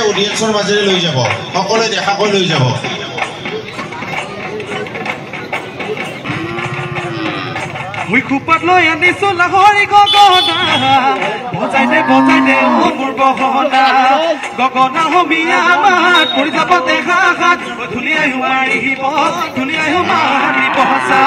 অডিয়েন্সৰ মাজেৰে লৈ যাব সকলোৱে দেখাকৈ লৈ যাব মই খুপাত লৈ আনিছো লাহৰি গগনা বজাই দে মোৰ গহনা গগনা হমিয়া মাত পৰি যাব দেখা হাত ধুনীয়াই মাৰিব সঁচা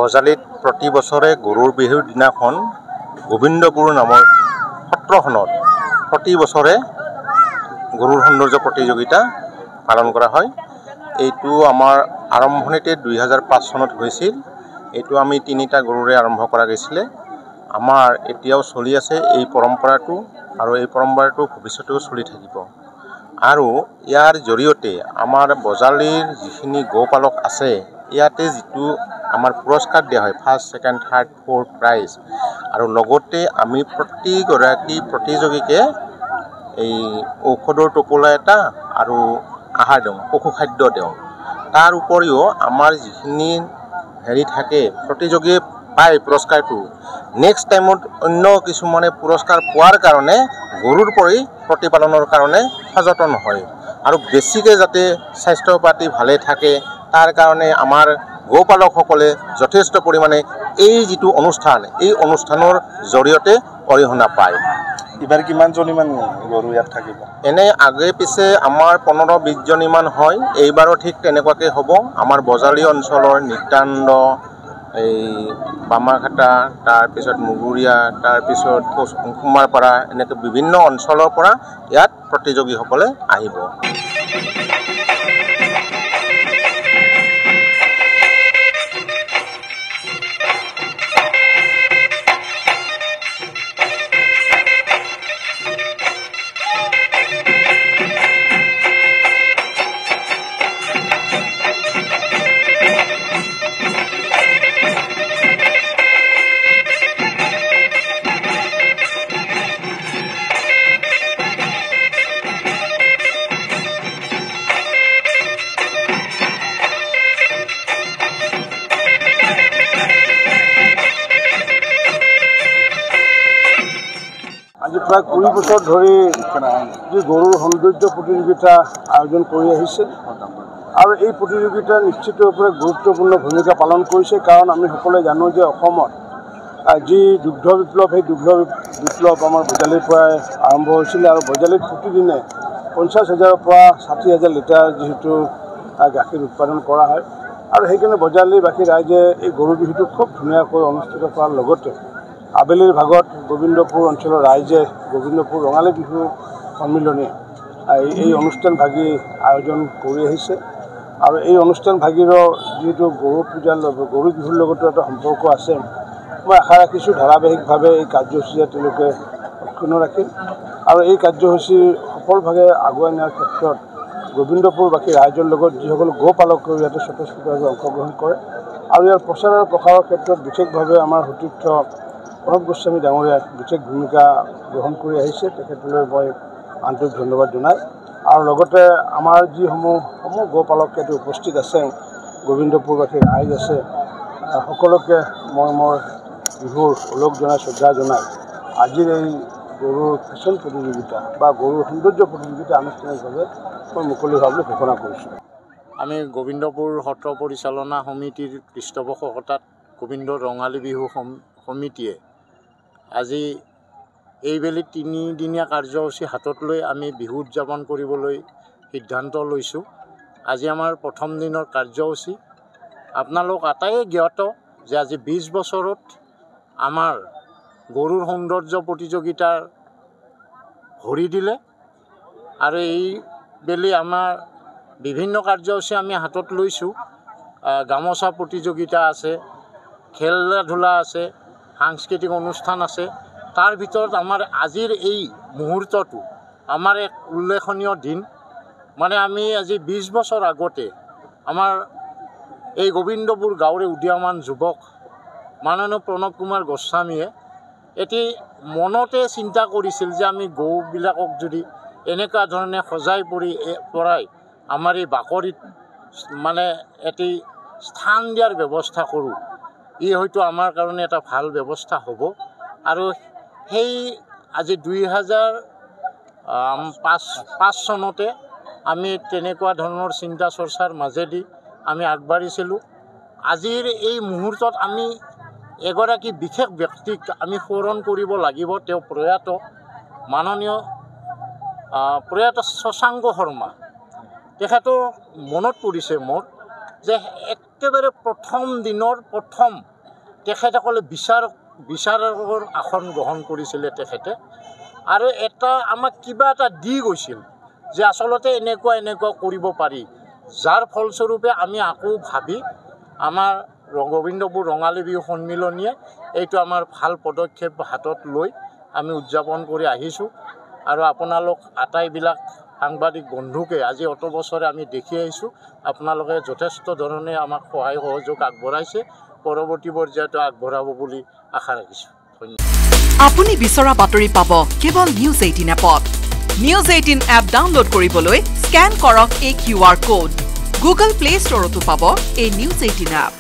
বজালিত প্ৰতি বছৰে গৰুৰ বিহুৰ দিনাখন গোবিন্দপুৰ নামৰ সত্ৰখনত প্ৰতি বছৰে গৰুৰ সৌন্দৰ্য প্ৰতিযোগিতা পালন কৰা হয়। এইটো আমাৰ আৰম্ভণিতে 2005 চনত হৈছিল। এইটো আমি 3টা গৰুৰে আৰম্ভ কৰা গৈছিলে। আমাৰ এতিয়াও চলি আছে এই পৰম্পৰাটো আৰু এই পৰম্পৰাটো ভৱিষ্যতেও চলি থাকিব। আৰু ইয়াৰ জৰিয়তে আমাৰ বজালিৰ যিখিনি গৌপালক আছে ইয়াতে যিটো আমাৰ পুৰস্কাৰ দিয়া হয় first, second, third, fourth prize আৰু লগতে আমি প্ৰতিগৰাকী প্ৰতিযোগীকে এই ঔষধৰ টোপোলা এটা আৰু আহাৰ দিওঁ, পশু খাদ্য দিওঁ। তাৰ উপৰিও আমাৰ যিখিনি থাকে প্ৰতিযোগীয়ে পায় পুৰস্কাৰটো নেক্সট টাইমত অন্য কিছুমানে পুৰস্কাৰ পোৱাৰ কাৰণে গৰুৰ প্ৰতিপালনৰ কাৰণে সচেতন হয় আৰু বেছিকৈ যাতে স্বাস্থ্য পাতি ভালে থাকে তাৰ কাৰণে আমাৰ গৌপালকসকলে যথেষ্ট পৰিমাণে এই যিটো অনুষ্ঠান এই অনুষ্ঠানৰ জৰিয়তে অৰিহণা পায়। এবাৰ কিমানজনীমান গৰু ইয়াত থাকিব? এনে আগে পিছে আমাৰ 15-20 জনীমান হয়। এইবাৰো ঠিক তেনেকুৱাকৈ হ'ব। আমাৰ বজালী অঞ্চলৰ নিত্যানন্দ, এই বামাঘাটা, তাৰপিছত মুগুৰীয়া, তাৰপিছত কুমাৰপাৰা এনেকৈ বিভিন্ন অঞ্চলৰ পৰা ইয়াত প্ৰতিযোগীসকলে আহিব। আজি প্ৰায় 20 বছৰ ধৰি যি গৰুৰ সৌন্দৰ্য প্ৰতিযোগিতা আয়োজন কৰি আহিছে আৰু এই প্ৰতিযোগিতা নিশ্চিতভাৱে গুৰুত্বপূৰ্ণ ভূমিকা পালন কৰিছে। কাৰণ আমি সকলোৱে জানো যে অসমত যি দুগ্ধ বিপ্লৱ সেই দুগ্ধ বিপ্লৱ আমাৰ বজালিৰ পৰাই আৰম্ভ হৈছিলে আৰু বজালিত প্ৰতিদিনে 50,000-ৰ পৰা 60,000 লিটাৰ যিহেতু গাখীৰ উৎপাদন কৰা হয় আৰু সেইকাৰণে বজালিবাসী ৰাইজে এই গৰু বিহুটো খুব ধুনীয়াকৈ অনুষ্ঠিত কৰাৰ লগতে আবেলিৰ ভাগত গোবিন্দপুৰ অঞ্চলৰ ৰাইজে গোবিন্দপুৰ ৰঙালী বিহু সন্মিলনী এই অনুষ্ঠান ভাগি আয়োজন কৰি আহিছে আৰু এই অনুষ্ঠান ভাগিৰৰ যিহেতু গৰু পূজাৰ গৰু বিহুৰ লগতো এটা সম্পৰ্ক আছে। মই আশা ৰাখিছোঁ ধাৰাবাহিকভাৱে এই কাৰ্যসূচীয়ে তেওঁলোকে অক্ষুণ্ণ ৰাখিম আৰু এই কাৰ্যসূচী সফলভাৱে আগুৱাই নিয়াৰ ক্ষেত্ৰত গোবিন্দপুৰবাসী ৰাইজৰ লগত যিসকল গৌপালকেও ইয়াতে স্বতঃস্ফূৰ্তভাৱে অংশগ্ৰহণ কৰে আৰু ইয়াৰ প্ৰচাৰ আৰু প্ৰসাৰৰ ক্ষেত্ৰত বিশেষভাৱে আমাৰ সতীৰ্থ প্ৰণৱ গোস্বামী ডাঙৰীয়াই বিশেষ ভূমিকা গ্ৰহণ কৰি আহিছে। তেখেতলৈ মই আন্তৰিক ধন্যবাদ জনাই আৰু লগতে আমাৰ যিসমূহ গৌপালক ইয়াতে উপস্থিত আছে, গোবিন্দপুৰবাসী ৰাইজ আছে, সকলোকে মই মোৰ বিহুৰ ওলগ জনাই শ্ৰদ্ধা জনাই আজিৰ এই গৰুৰ ফেশ্বন প্ৰতিযোগিতা বা গৰুৰ সৌন্দৰ্য প্ৰতিযোগিতা আনুষ্ঠানিকভাৱে মই মুকলি হোৱা বুলি ঘোষণা কৰিছোঁ। আমি গোবিন্দপুৰ সত্ৰ পৰিচালনা সমিতিৰ পৃষ্ঠপোষকতাত গোবিন্দ ৰঙালী বিহু সমিতিয়ে আজি এইবেলি 3 দিনীয়া কাৰ্যসূচী হাতত লৈ আমি বিহু উদযাপন কৰিবলৈ সিদ্ধান্ত লৈছোঁ। আজি আমাৰ প্ৰথম দিনৰ কাৰ্যসূচী। আপোনালোক আটাইয়ে জ্ঞাত যে আজি 20 বছৰত আমাৰ গৰুৰ সৌন্দৰ্য প্ৰতিযোগিতাৰ ভৰি দিলে আৰু এইবেলি আমাৰ বিভিন্ন কাৰ্যসূচী আমি হাতত লৈছোঁ। গামোচা প্ৰতিযোগিতা আছে, খেলা ধূলা আছে, সাংস্কৃতিক অনুষ্ঠান আছে। তাৰ ভিতৰত আমাৰ আজিৰ এই মুহূৰ্তটো আমাৰ এক উল্লেখনীয় দিন। মানে আমি আজি 20 বছৰ আগতে আমাৰ এই গোবিন্দপুৰ গাঁৱৰে উদীয়মান যুৱক মাননীয় প্ৰণৱ কুমাৰ গোস্বামীয়ে এটি মনতে চিন্তা কৰিছিল যে আমি গৰুবিলাকক যদি এনেকুৱা ধৰণে সজাই পৰাই আমাৰ এই বাকৰিত মানে এটি স্থান দিয়াৰ ব্যৱস্থা কৰোঁ, ই হয়তো আমাৰ কাৰণে এটা ভাল ব্যৱস্থা হ'ব। আৰু সেই আজি 2005 চনতে আমি তেনেকুৱা ধৰণৰ চিন্তা চৰ্চাৰ মাজেদি আমি আগবাঢ়িছিলোঁ। আজিৰ এই মুহূৰ্তত আমি এগৰাকী বিশেষ ব্যক্তিক আমি সোঁৱৰণ কৰিব লাগিব। তেওঁ মাননীয় প্ৰয়াত শশাংক শৰ্মা। তেখেতৰ মনত পৰিছে মোৰ যে একেবাৰে প্ৰথম দিনৰ তেখেতসকলে বিচাৰকৰ আসন গ্ৰহণ কৰিছিলে তেখেতে, আৰু আমাক কিবা এটা দি গৈছিল যে আচলতে এনেকুৱা কৰিব পাৰি, যাৰ ফলস্বৰূপে আমি আকৌ ভাবি আমাৰ গোবিন্দপুৰ ৰঙালী বিহু সন্মিলনীয়ে এইটো আমাৰ ভাল পদক্ষেপ হাতত লৈ আমি উদযাপন কৰি আহিছোঁ। আৰু আপোনালোক আটাইবিলাক সাংবাদিক বন্ধুকে আজি অত বছৰে আমি দেখি আহিছোঁ, আপোনালোকে যথেষ্ট ধৰণে আমাক সহায় সহযোগ আগবঢ়াইছে, পৰৱৰ্তী পৰ্যায়তো আগবঢ়াব বুলি আশা ৰাখিছোঁ। ধন্যবাদ। আপুনি বিচৰা বাতৰি পাব কেৱল নিউজ 18 এপত। নিউজ 18 এপ ডাউনলোড কৰিবলৈ স্কেন কৰক এই QR কোড। গুগল প্লে ষ্টৰতো পাব এই নিউজ 18 এপ।